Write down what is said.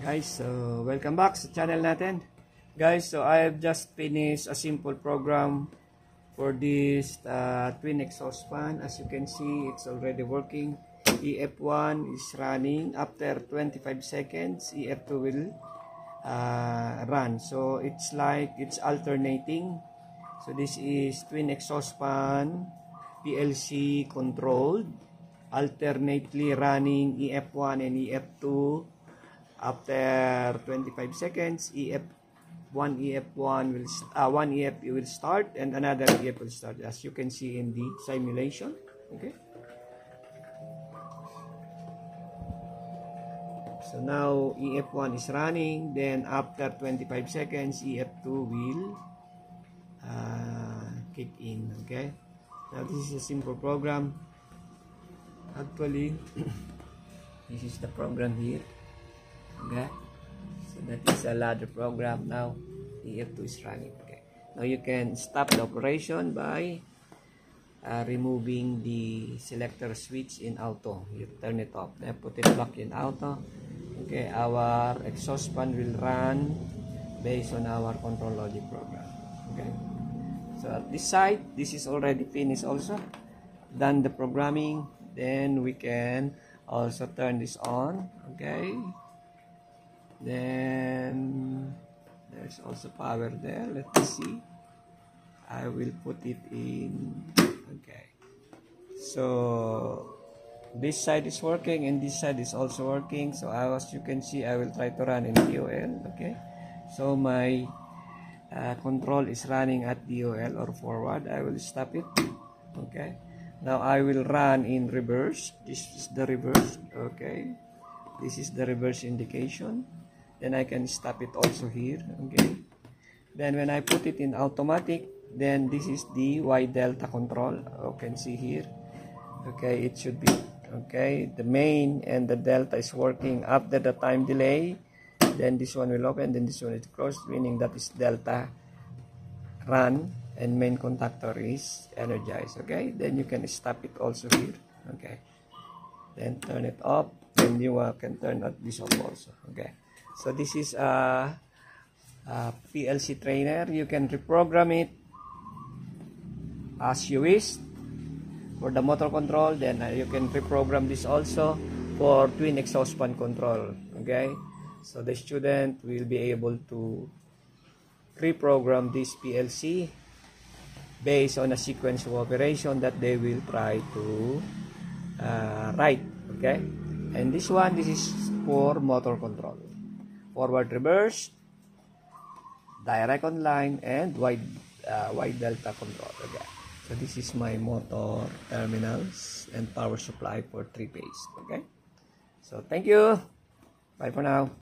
Guys, so welcome back sa channel natin. Guys, so I have just finished a simple program for this twin exhaust fan. As you can see, it's already working. EF1 is running. After 25 seconds, EF2 will run. So it's like it's alternating. So this is twin exhaust fan, PLC controlled, alternately running EF1 and EF2. After 25 seconds, one EF1 will one EF will start and another EF will start, as you can see in the simulation. Okay. So now EF1 is running. Then after 25 seconds, EF2 will kick in. Okay. Now this is a simple program. Actually, this is the program here. Okay, so that is a ladder program. Now EF2 is running. Okay, now you can stop the operation by removing the selector switch in auto. You turn it off, then put it back in auto. Okay, our exhaust fan will run based on our control logic program. Okay, so at this side, this is already finished also, done the programming. Then we can also turn this on. Okay, then there's also power there. Let me see. I will put it in. Okay, so this side is working and this side is also working. So as you can see, I will try to run in DOL. Okay, so my control is running at DOL or forward. I will stop it. Okay, now I will run in reverse. This is the reverse. Okay, this is the reverse indication. Then I can stop it also here. Okay, then when I put it in automatic, then this is the Y delta control. You can see here. Okay, it should be okay. The main and the delta is working after the time delay. Then this one will open, then this one is closed, meaning that is delta run and main contactor is energized. Okay, then you can stop it also here. Okay, then turn it off, then you can turn this off also. Okay, so this is a PLC trainer. You can reprogram it as you wish for the motor control. Then you can reprogram this also for twin exhaust fan control. Okay, so the student will be able to reprogram this PLC based on a sequence of operation that they will try to write. Okay, and this is for motor control, forward, reverse, direct online, and wide delta control. Okay, so this is my motor terminals and power supply for 3-phase. Okay, so thank you. Bye for now.